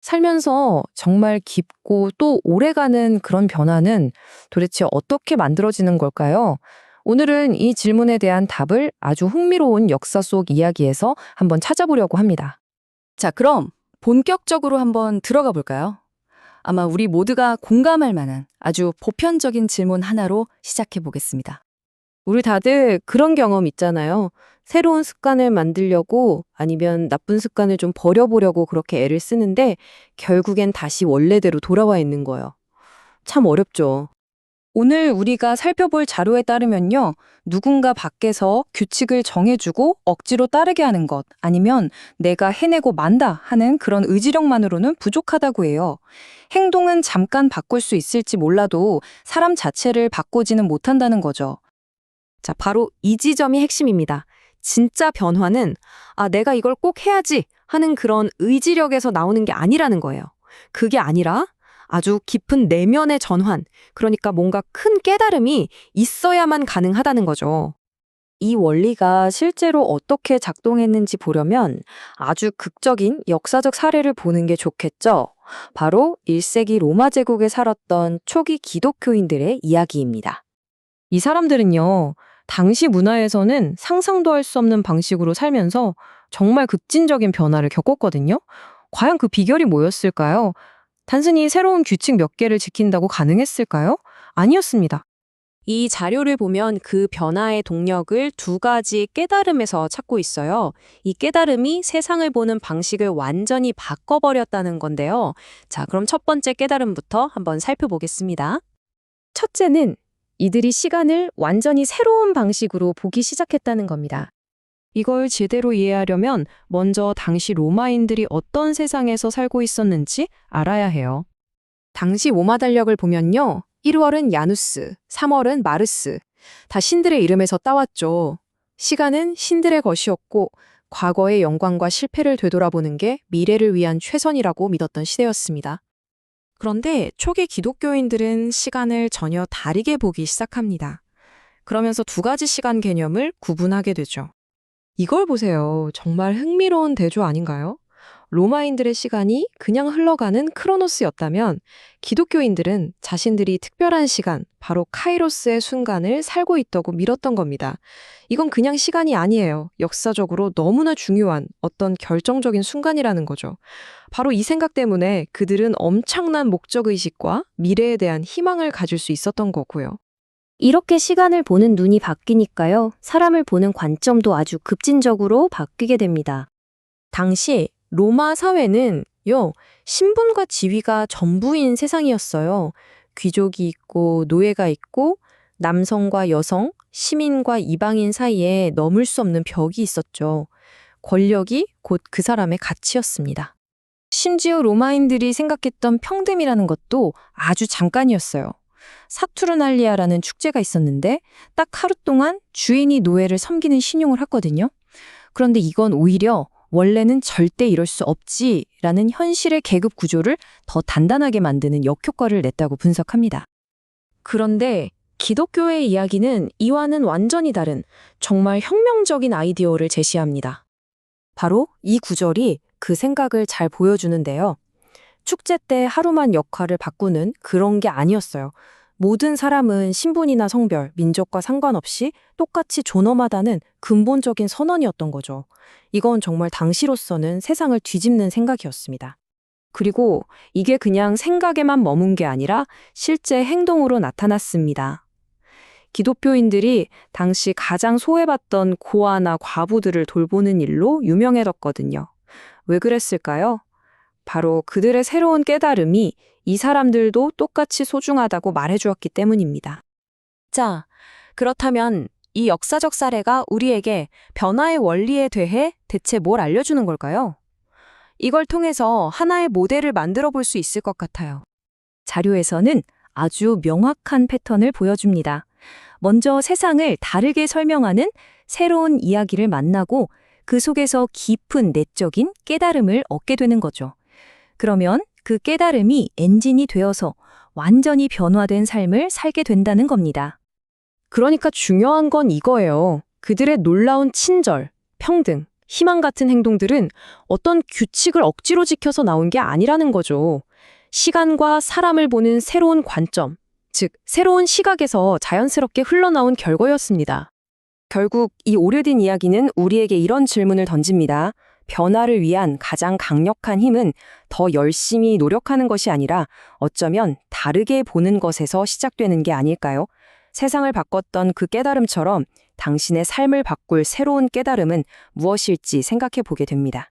살면서 정말 깊고 또 오래가는 그런 변화는 도대체 어떻게 만들어지는 걸까요? 오늘은 이 질문에 대한 답을 아주 흥미로운 역사 속 이야기에서 한번 찾아보려고 합니다. 자, 그럼 본격적으로 한번 들어가 볼까요? 아마 우리 모두가 공감할 만한 아주 보편적인 질문 하나로 시작해 보겠습니다. 우리 다들 그런 경험 있잖아요. 새로운 습관을 만들려고 아니면 나쁜 습관을 좀 버려보려고 그렇게 애를 쓰는데 결국엔 다시 원래대로 돌아와 있는 거예요. 참 어렵죠. 오늘 우리가 살펴볼 자료에 따르면요, 누군가 밖에서 규칙을 정해주고 억지로 따르게 하는 것, 아니면 내가 해내고 만다 하는 그런 의지력만으로는 부족하다고 해요. 행동은 잠깐 바꿀 수 있을지 몰라도 사람 자체를 바꾸지는 못한다는 거죠. 자, 바로 이 지점이 핵심입니다. 진짜 변화는 내가 이걸 꼭 해야지 하는 그런 의지력에서 나오는 게 아니라는 거예요. 그게 아니라 아주 깊은 내면의 전환, 그러니까 뭔가 큰 깨달음이 있어야만 가능하다는 거죠. 이 원리가 실제로 어떻게 작동했는지 보려면 아주 극적인 역사적 사례를 보는 게 좋겠죠. 바로 1세기 로마 제국에 살았던 초기 기독교인들의 이야기입니다. 이 사람들은요, 당시 문화에서는 상상도 할 수 없는 방식으로 살면서 정말 급진적인 변화를 겪었거든요. 과연 그 비결이 뭐였을까요? 단순히 새로운 규칙 몇 개를 지킨다고 가능했을까요? 아니었습니다. 이 자료를 보면 그 변화의 동력을 두 가지 깨달음에서 찾고 있어요. 이 깨달음이 세상을 보는 방식을 완전히 바꿔버렸다는 건데요. 자, 그럼 첫 번째 깨달음부터 한번 살펴보겠습니다. 첫째는 이들이 시간을 완전히 새로운 방식으로 보기 시작했다는 겁니다. 이걸 제대로 이해하려면 먼저 당시 로마인들이 어떤 세상에서 살고 있었는지 알아야 해요. 당시 로마 달력을 보면요. 1월은 야누스, 3월은 마르스. 다 신들의 이름에서 따왔죠. 시간은 신들의 것이었고 과거의 영광과 실패를 되돌아보는 게 미래를 위한 최선이라고 믿었던 시대였습니다. 그런데 초기 기독교인들은 시간을 전혀 다르게 보기 시작합니다. 그러면서 두 가지 시간 개념을 구분하게 되죠. 이걸 보세요. 정말 흥미로운 대조 아닌가요? 로마인들의 시간이 그냥 흘러가는 크로노스였다면 기독교인들은 자신들이 특별한 시간, 바로 카이로스의 순간을 살고 있다고 믿었던 겁니다. 이건 그냥 시간이 아니에요. 역사적으로 너무나 중요한 어떤 결정적인 순간이라는 거죠. 바로 이 생각 때문에 그들은 엄청난 목적의식과 미래에 대한 희망을 가질 수 있었던 거고요. 이렇게 시간을 보는 눈이 바뀌니까요. 사람을 보는 관점도 아주 급진적으로 바뀌게 됩니다. 당시 로마 사회는 신분과 지위가 전부인 세상이었어요. 귀족이 있고 노예가 있고 남성과 여성, 시민과 이방인 사이에 넘을 수 없는 벽이 있었죠. 권력이 곧 그 사람의 가치였습니다. 심지어 로마인들이 생각했던 평등이라는 것도 아주 잠깐이었어요. 사투르날리아라는 축제가 있었는데 딱 하루 동안 주인이 노예를 섬기는 신용을 했거든요. 그런데 이건 오히려 원래는 절대 이럴 수 없지라는 현실의 계급 구조를 더 단단하게 만드는 역효과를 냈다고 분석합니다. 그런데 기독교의 이야기는 이와는 완전히 다른 정말 혁명적인 아이디어를 제시합니다. 바로 이 구절이 그 생각을 잘 보여주는데요. 축제 때 하루만 역할을 바꾸는 그런 게 아니었어요. 모든 사람은 신분이나 성별, 민족과 상관없이 똑같이 존엄하다는 근본적인 선언이었던 거죠. 이건 정말 당시로서는 세상을 뒤집는 생각이었습니다. 그리고 이게 그냥 생각에만 머문 게 아니라 실제 행동으로 나타났습니다. 기독교인들이 당시 가장 소외받던 고아나 과부들을 돌보는 일로 유명해졌거든요. 왜 그랬을까요? 바로 그들의 새로운 깨달음이 이 사람들도 똑같이 소중하다고 말해주었기 때문입니다. 자, 그렇다면 이 역사적 사례가 우리에게 변화의 원리에 대해 대체 뭘 알려주는 걸까요? 이걸 통해서 하나의 모델을 만들어 볼 수 있을 것 같아요. 자료에서는 아주 명확한 패턴을 보여줍니다. 먼저 세상을 다르게 설명하는 새로운 이야기를 만나고 그 속에서 깊은 내적인 깨달음을 얻게 되는 거죠. 그러면 그 깨달음이 엔진이 되어서 완전히 변화된 삶을 살게 된다는 겁니다. 그러니까 중요한 건 이거예요. 그들의 놀라운 친절, 평등, 희망 같은 행동들은 어떤 규칙을 억지로 지켜서 나온 게 아니라는 거죠. 시간과 사람을 보는 새로운 관점, 즉 새로운 시각에서 자연스럽게 흘러나온 결과였습니다. 결국 이 오래된 이야기는 우리에게 이런 질문을 던집니다. 변화를 위한 가장 강력한 힘은 더 열심히 노력하는 것이 아니라 어쩌면 다르게 보는 것에서 시작되는 게 아닐까요? 세상을 바꿨던 그 깨달음처럼 당신의 삶을 바꿀 새로운 깨달음은 무엇일지 생각해 보게 됩니다.